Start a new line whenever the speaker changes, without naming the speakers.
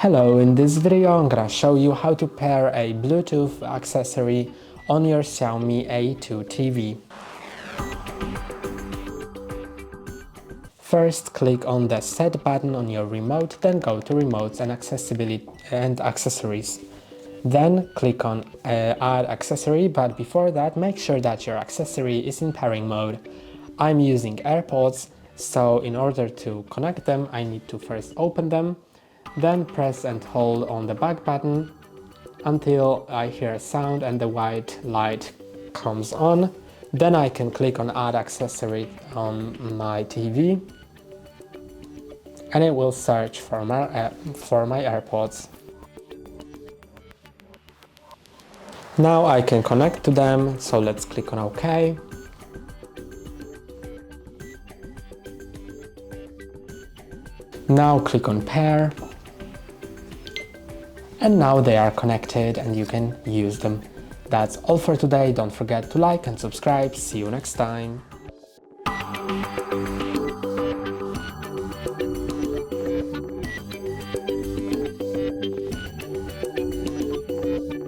Hello, in this video I'm gonna show you how to pair a Bluetooth accessory on your Xiaomi A2 TV. First, click on the Set button on your remote, then go to Remotes and Accessibility and Accessories. Then click on Add Accessory, but before that make sure that your accessory is in pairing mode. I'm using AirPods, so in order to connect them I need to first open them, then press and hold on the back button until I hear a sound and the white light comes on. Then I can click on Add Accessory on my TV and it will search for my AirPods. Now I can connect to them, so let's click on OK. Now click on Pair. And now they are connected and you can use them. That's all for today. Don't forget to like and subscribe. See you next time.